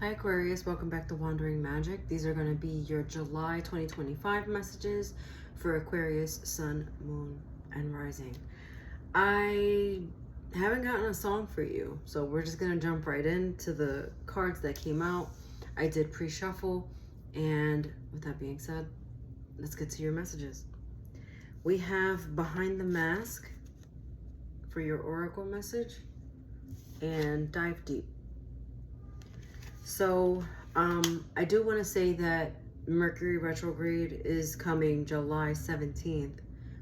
Hi Aquarius, welcome back to Wandering Magic. These are going to be your July 2025 messages for Aquarius, Sun, Moon, and Rising. I haven't gotten a song for you, so we're just going to jump right into the cards that came out. I did pre-shuffle, and with that being said, let's get to your messages. We have Behind the Mask for your oracle message, and Dive Deep. So I do want to say that Mercury retrograde is coming July 17th.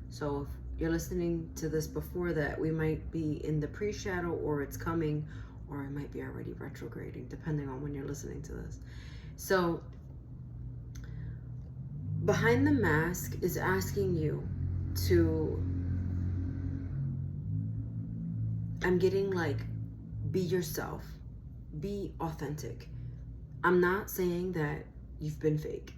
So if you're listening to this before that, we might be in the pre-shadow, or it's coming, or it might be already retrograding, depending on when you're listening to this. So Behind the Mask is asking you to, I'm getting like, be yourself, be authentic. I'm not saying that you've been fake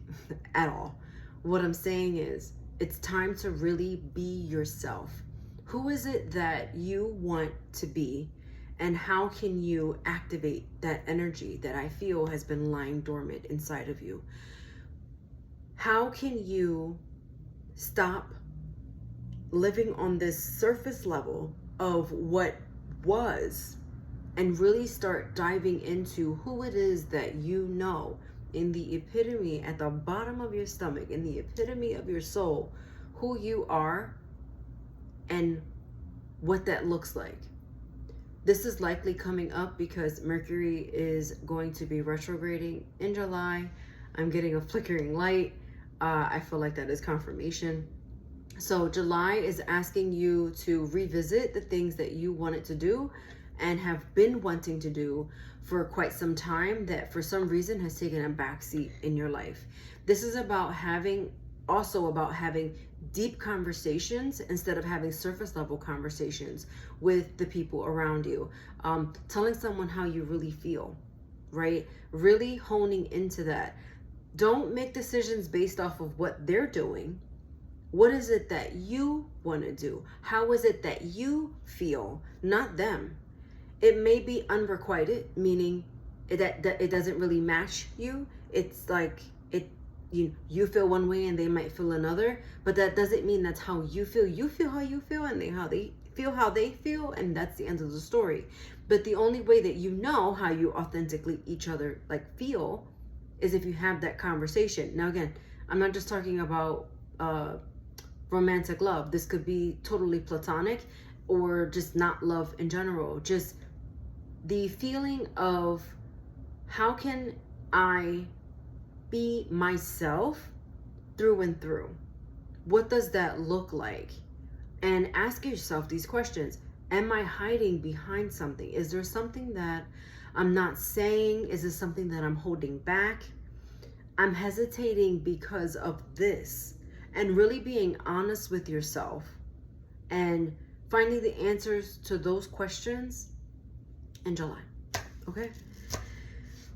at all. What I'm saying is it's time to really be yourself. Who is it that you want to be, and how can you activate that energy that I feel has been lying dormant inside of you? How can you stop living on this surface level of what was and really start diving into who it is that you know, in the epitome, at the bottom of your stomach, in the epitome of your soul, who you are and what that looks like. This is likely coming up because Mercury is going to be retrograding in July. I'm getting a flickering light. I feel like that is confirmation. So July is asking you to revisit the things that you wanted to do and have been wanting to do for quite some time that for some reason has taken a backseat in your life. This is about having deep conversations instead of having surface level conversations with the people around you. Telling someone how you really feel, right? Really honing into that. Don't make decisions based off of what they're doing. What is it that you want to do? How is it that you feel, not them? It may be unrequited, meaning that it doesn't really match you. It's like you feel one way and they might feel another, but that doesn't mean that's how you feel. You feel how you feel, and they feel how they feel, and that's the end of the story. But the only way that you know how you authentically each other like feel is if you have that conversation. Now again, I'm not just talking about romantic love. This could be totally platonic, or just not love in general. Just the feeling of, how can I be myself through and through? What does that look like? And ask yourself these questions. Am I hiding behind something? Is there something that I'm not saying? Is this something that I'm holding back? I'm hesitating because of this. And really being honest with yourself and finding the answers to those questions in July. Okay.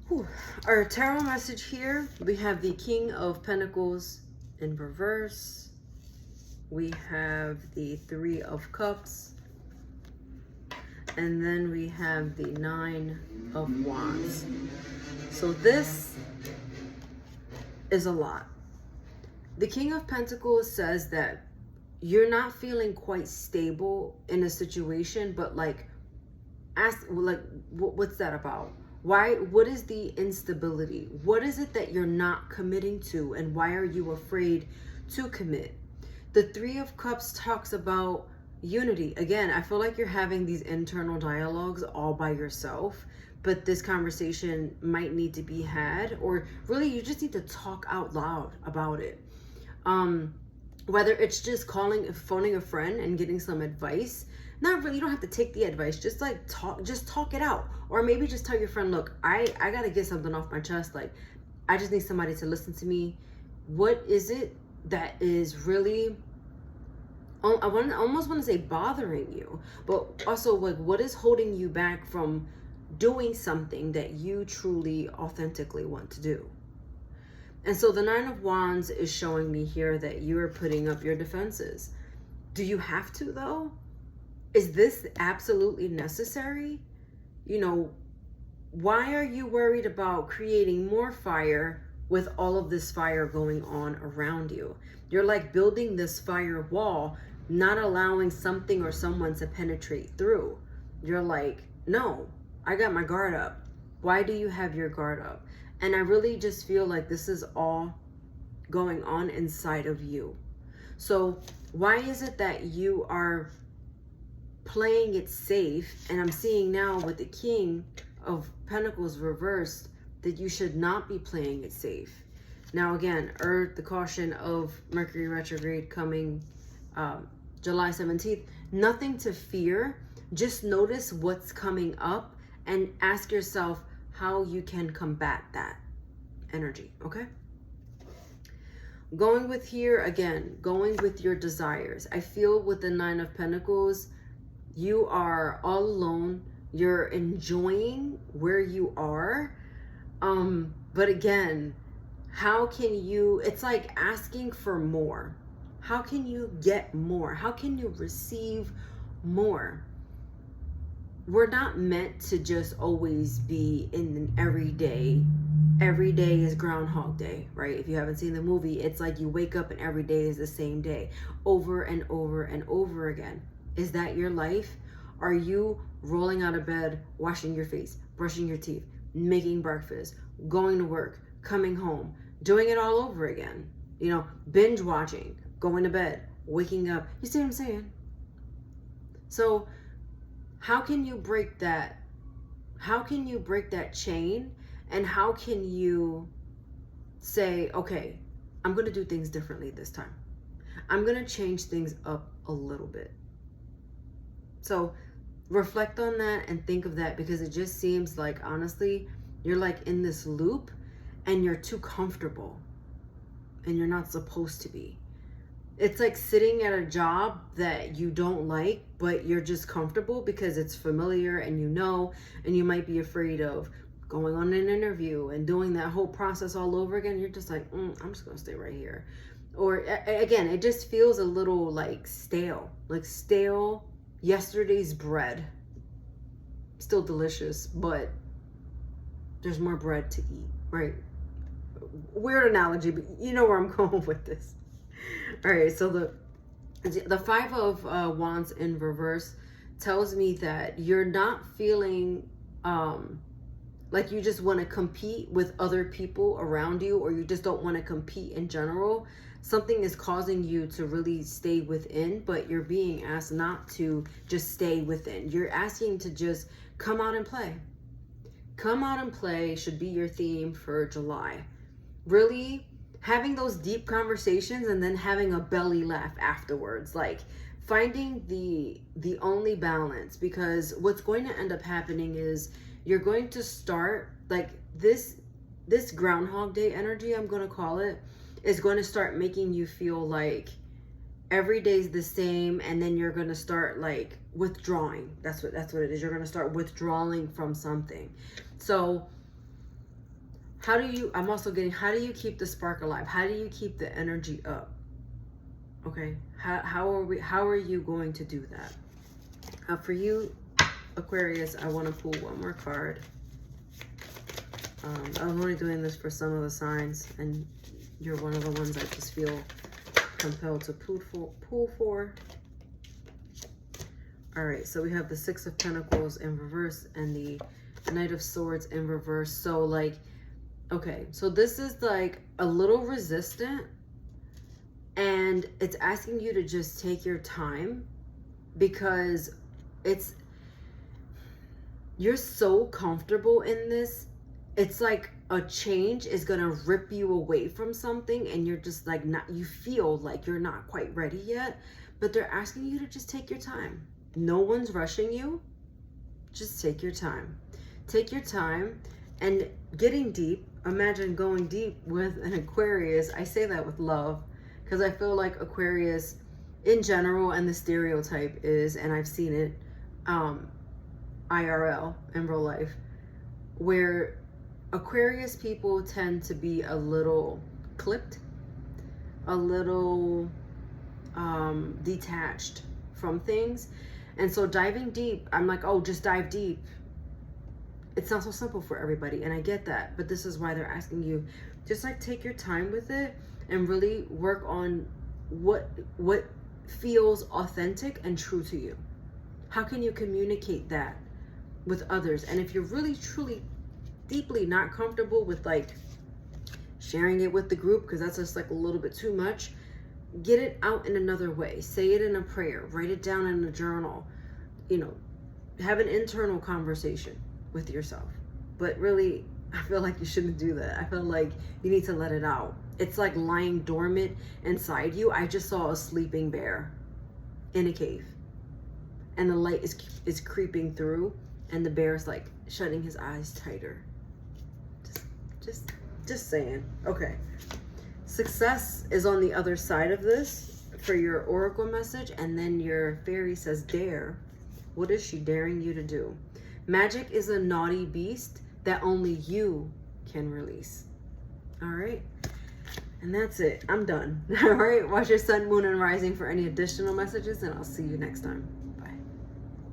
Whew. Our tarot message here, we have the King of Pentacles in reverse. We have the Three of Cups. And then we have the Nine of Wands. So this is a lot. The King of Pentacles says that you're not feeling quite stable in a situation, but like, ask, like, what's that about? Why? What is the instability? What is it that you're not committing to, and why are you afraid to commit? The Three of Cups talks about unity. Again, I feel like you're having these internal dialogues all by yourself, but this conversation might need to be had, or really you just need to talk out loud about it. Whether it's just phoning a friend and getting some advice. Not really, you don't have to take the advice, just like talk it out. Or maybe just tell your friend, look, I gotta get something off my chest. Like, I just need somebody to listen to me. What is it that is really, I almost want to say bothering you, but also like, what is holding you back from doing something that you truly authentically want to do? And so the Nine of Wands is showing me here that you're putting up your defenses. Do you have to though? Is this absolutely necessary? You know, why are you worried about creating more fire with all of this fire going on around you? You're like building this fire wall, not allowing something or someone to penetrate through. You're like, no, I got my guard up. Why do you have your guard up? And I really just feel like this is all going on inside of you. So why is it that you are playing it safe? And I'm seeing now with the King of Pentacles reversed that you should not be playing it safe. Now again, Earth, the caution of Mercury retrograde coming July 17th, nothing to fear. Just notice what's coming up and ask yourself how you can combat that energy, okay? Going with here, again, going with your desires. I feel with the Nine of Pentacles, you are all alone. You're enjoying where you are. But again, how can you, it's like asking for more. How can you get more? How can you receive more? We're not meant to just always be in an everyday. Every day is Groundhog Day, right? If you haven't seen the movie, it's like you wake up and every day is the same day, over and over and over again. Is that your life? Are you rolling out of bed, washing your face, brushing your teeth, making breakfast, going to work, coming home, doing it all over again? You know, binge watching, going to bed, waking up. You see what I'm saying? So how can you break that? How can you break that chain? And how can you say, okay, I'm going to do things differently this time. I'm going to change things up a little bit. So reflect on that and think of that, because it just seems like, honestly, you're like in this loop and you're too comfortable and you're not supposed to be. It's like sitting at a job that you don't like, but you're just comfortable because it's familiar and you know, and you might be afraid of going on an interview and doing that whole process all over again. You're just like, I'm just gonna stay right here. Or again, it just feels a little like stale yesterday's bread. Still delicious, but there's more bread to eat, right? Weird analogy, but you know where I'm going with this. All right, so the Five of Wands in reverse tells me that you're not feeling like you just want to compete with other people around you, or you just don't want to compete in general. Something is causing you to really stay within, but you're being asked not to just stay within. You're asking to just come out and play. Come out and play should be your theme for July. Really having those deep conversations and then having a belly laugh afterwards, like finding the only balance, because what's going to end up happening is you're going to start like this Groundhog Day energy, I'm going to call it, is going to start making you feel like every day's the same, and then you're going to start like withdrawing. That's what it is. You're going to start withdrawing from something. So how do you keep the spark alive? How do you keep the energy up? Okay. How are you going to do that? For you, Aquarius, I want to pull one more card. I'm only doing this for some of the signs, and you're one of the ones I just feel compelled to pull for. All right, so we have the Six of Pentacles in reverse and the Knight of Swords in reverse. So like, okay, so this is like a little resistant, and it's asking you to just take your time, because you're so comfortable in this. It's like a change is gonna rip you away from something, and you're just like you feel like you're not quite ready yet, but they're asking you to just take your time. No one's rushing you. Just take your time. Take your time. And getting deep, imagine going deep with an Aquarius. I say that with love, because I feel like Aquarius in general, and the stereotype is, and I've seen it IRL in real life, where Aquarius people tend to be a little clipped, a little detached from things. And so diving deep, I'm like, oh, just dive deep. it's not so simple for everybody, and I get that, but this is why they're asking you, just like take your time with it and really work on what feels authentic and true to you. How can you communicate that with others? And if you're really truly deeply not comfortable with like sharing it with the group, because that's just like a little bit too much, get it out in another way. Say it in a prayer, write it down in a journal, you know, have an internal conversation with yourself. But really, I feel like you shouldn't do that. I feel like you need to let it out. It's like lying dormant inside you. I just saw a sleeping bear in a cave, and the light is creeping through, and the bear's like shutting his eyes tighter. Just saying. Okay. Success is on the other side of this for your oracle message, and then your fairy says dare. What is she daring you to do? Magic is a naughty beast that only you can release. All right. And that's it. I'm done. All right. Watch your sun, moon, and rising for any additional messages, and I'll see you next time.